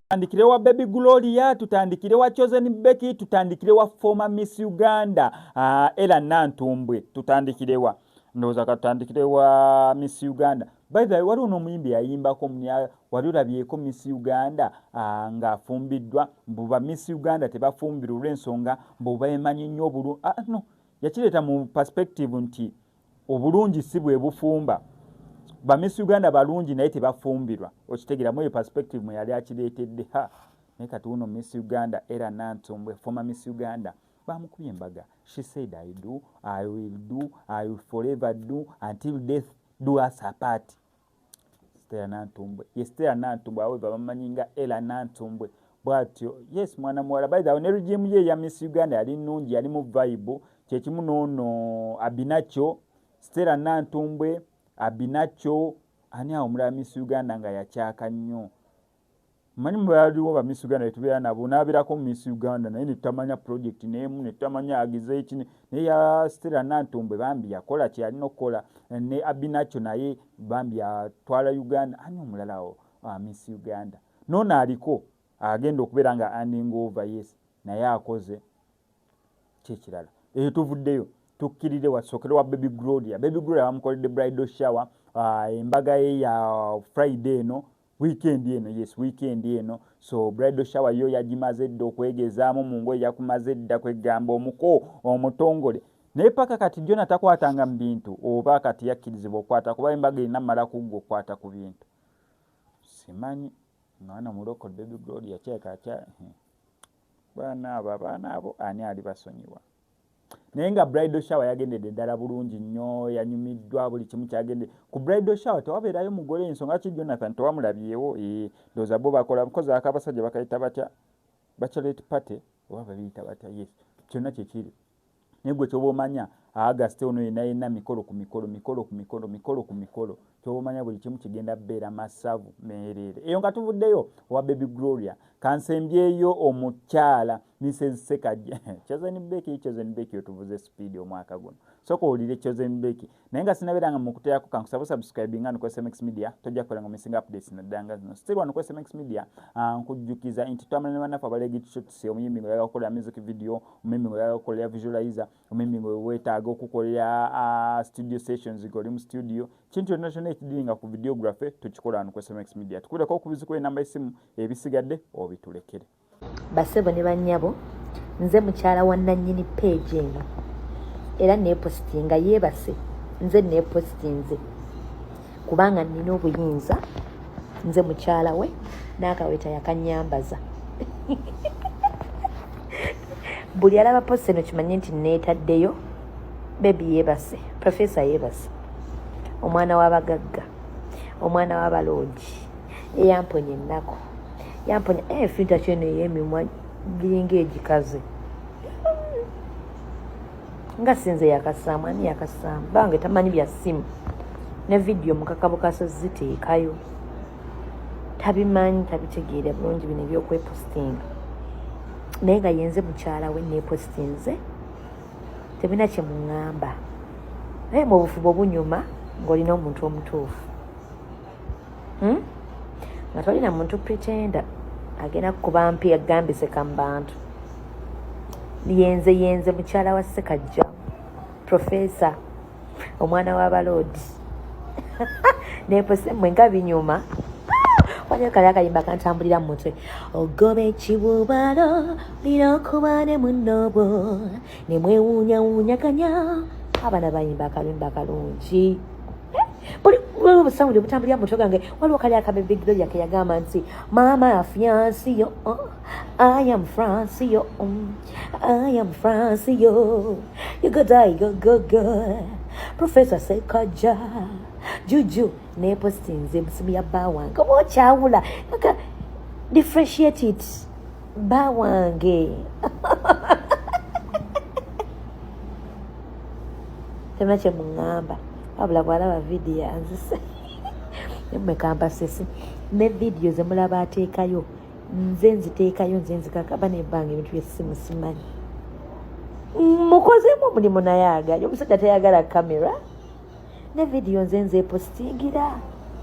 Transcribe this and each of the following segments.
Tutandikire wa Baby Gloria, tutandikire wa Chosen Becky, tutandikire wa former Miss Uganda era Nantumbwe, tutandikire wa ndoza katandikire wa Miss Uganda. By the way, wali ono muyimbi yayimba ko munya wali olabyeko Miss Uganda nga afumbiddwa mbuba Miss Uganda tebafumbira olw'ensonga mbuba emanyi nnyo obulu no yakireta mu perspective nti obulungi si bwe bufumba ba Miss Uganda balungi naye tebafumbirwa okitegera mu perspective mu yali akireetedde naye kati uno Miss Uganda era Nantumbwe former Miss Uganda bamukubye embaga. She said I do, I will do, I will forever do until death do us apart. Stella Nantumbwe. Yes, Stella Nantumbwe awe bamanyinga era Nantumbwe. But yes mwana mwala by the way regime ye ya Miss Uganda yali nungi yali mu vibe kyekimu nono abinacho Stella Nantumbwe abinacho ani awo mulala Miss Uganda nga yakyaka nnyo. Manyi mwaliwo ba Miss Uganda tubeera nabo nabirako Miss Uganda naye netamanya project nemu netamanya agize ekini naye ya Stella Nantumbwe bambi yakola kyalina okukola ne abinacho naye bambi atwala Uganda ani omulala wo Miss Uganda nona aliko agenda okubeera nga handing over yes naye akoze kyekirala tuvuddeyo tukkirire wasokere wa Baby Gloria bamukoledde bridal shower embaga ye ya Friday no weekend eno yes weekend eno so bridal shower yo yagimaze dda okwegezaamu mu ngoye yakumaze dda kwegamba omuko omutongole naye paka kati jona takwatanga mu bintu oba kati yakkirizibwa okwata kuba embaga erina mala kuggwa okwata ku bintu simanyi mwana muloko Baby Gloria kyeka kya baana abo ani ali basonyiwa naye nga bridal shower yagendedde ddala bulungi nnyo yanyumiddwa buli kimu kyagende ku bridal shower tewabeerayo mugole ensonga ki Jonathan tewamulabyewo ndoza bo bakola mukozi akabasajja bakayita batya bachelorette party oba babiyita batya yes kyonna kyekiri naye gwe kyoba omanya August ono yenna mikolo ku mikolo kyoba omanya buli kimu kigenda bbeera masavu meereere eyo nga tuvuddeyo owa Baby Gloria kansembyeyo omukyala Mrs. Sekajja Chosen Becky otuvuze speed omwaka guno soko olire Chosen Becky naye nga sinabeeranga mu kuteerako kankusaba subscribing nga ku SMX Media tojja kukola nga missing updates naddanga zino still wano ku SMX Media nkujjukiza nti twamala ne bannaffe abalegi tushotise omuyimbi nga yakola music video omuyimbi nga yakola visualizer omuyimbi nga weetaaga okukolera studio sessions goli mu studio kintu kyonna ekidiringa ku videography tukikola wano ku SMX Media tukubireko okubizikuwa enamba y'essimu ebisigadde obitulekere basebo ne bannyabo nze mukyala wa nannyini page eno era nepostinga yeebase nze nepostinze kubanga nina obuyinza nze mukyala we n'akaweta yakanyambaza buli alaba post eno kimanye nti neetaddeyo bebi yeebase professor yeebase omwana w'abagagga omwana w'abaloogi eyamponya ennaku yamponya filter kyeno y'emimwa giringa egikaze nga sinze yakasaamu ani yakasaamu bange tamanyi bya simu ne video mukakabukaso ziteekayo tabimanyi tabitegeera bulungi bino ebyokwepostinga naye nga yenze mukyala we nepostinze tebina kye muŋŋamba naye mu bufubo bunyuma ng'olina omuntu omutuufu nga tolina muntu pretenda agenda kukuba mpi agambiseka mu bantu yenze mukyala wa Sekajja professor omwana w'abaloodi nepose mmwe nga binyuma waliyo kali akayimba kantambulira mu mutwe ogoba ekibuubalo lina okuba ne munnobwo ne mwewuunyawuunyaganya abaana bayimba akalimba akalungi buli obusawuli butambulira mu mutwe gange waliwo kali akabebi Gloria ke yagamba nti mama fiancio I am Francio I am Francio you go die go Professor Sekajja Juju nepostinze musimu ya bawange oba okyawula aka differentiate it bawange temache muŋŋamba wabula bwalaba video anzise emmwe kampasesi ne video zemulaba ateekayo nze nziteekayo nze nzikakaba nebbanga ebintu byessimu simanyi mukozeemu omulimu naye agayo omusajja tayagala kamera ne video nze nzepostingira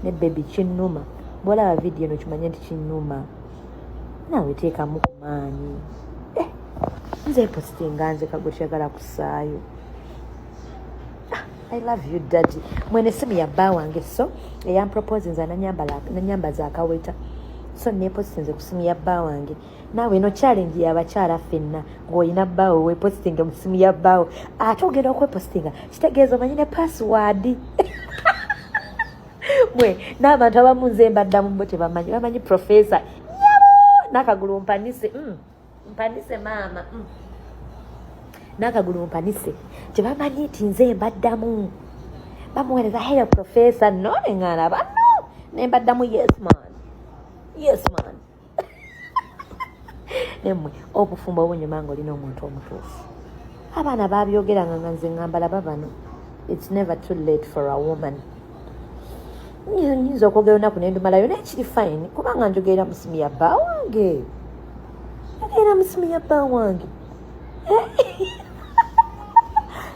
ne bebi kinnuma bwolaba video eno kimanye nti kinnuma naawe teekamu ku maanyi nze postinga nze Kagwe kyagala kusaayo. I love you daddy. Mwene simu ya bba wange so eyampropose nze nanyambaza akaweta so nepostinze ku simu ya bba wange. Naawe eno challenge y'abakyala ffenna ng'olina bbaawo weepostinge mu simu ya bbaawo ate ogenda okwepostinga kitegeeza omanyi ne password. Mwe n'abantu abamu nze mbaddamu bo tebamanyi bamanyi professor nyabo n'akagulu mpanise mpanise maama n'akagulu mpanise tebamanyi nti nze mbaddamu bamuweereza hello professor no neŋŋaana banno ne mbaddamu yes man. Nemmwe obufumbo obunyuma ng'olina omuntu omutuufu. Abaana baabyogeranga nga nze ngambala babano it's never too late for a woman. Nyinza okwogera olunaku nendumalayo naye kiri fine kubanga njogera mu simu ya bba wange. Njogera mu simu ya bba wange.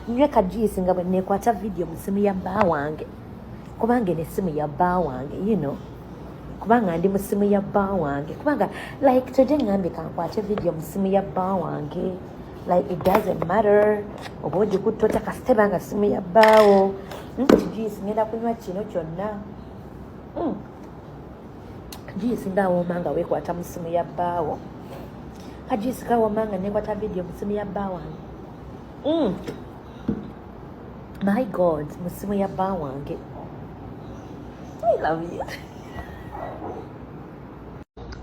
Nywe kajuisi nga bwe neekwata video mu simu ya bba wange kubanga ne simu ya bba wange you know. Kubanga ndi mu simu ya bba wange kubanga like today ngambe kankwate video mu simu ya bba wange like it doesn't matter oba ogikuttota kasiteba nga simu ya bbaawo juice ngenda kunywa kino kyonna juice ngawooma nga weekwata mu simu ya bbaawo kajuice kawooma nga nekwata video mu simu ya bba wange my god mu simu ya bba wange. I love you.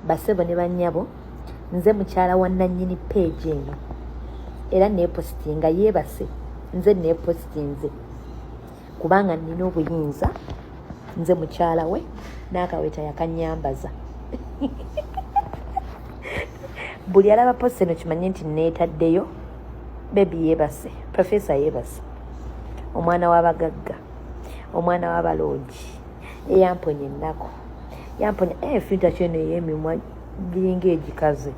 Basebo ne bannyabo nze mukyala wa nannyini page eno era neepostinga yeebase nze neepostinze kubanga nina obuyinza nze mukyala we n'akaweta yakanyambaza. Buli alaba post eno kimanye nti neetaddeyo bebi yeebase professor yeebase omwana w'abagagga omwana w'abaloogi eyamponya ennaku yamponya filter kyeno ey'emimwa giringa egikaze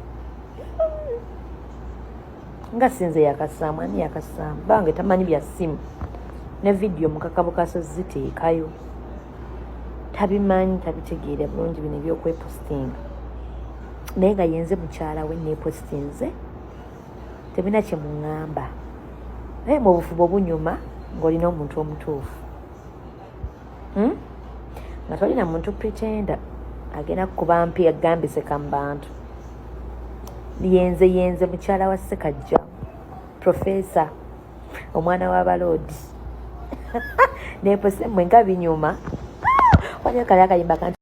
nga sinze yakasaamu ani yakasaamu bange tamanyi bya simu ne video mukakabo kasoziteekayo tabimanyi tabitegeera bulungi bino ebyokwepostinga naye nga yenze mukyala we neepostinze tebina kye muŋŋamba naye mu bufubo bunyuma ng'olina omuntu omutuufu nga tolina muntu pretenda agenda kukuba mpi agambiseka mu bantu. Yenze mukyala wa Ssekajja professor omwana w'abaloodi neepose mmwe nga binyuma waliyo kali akayimba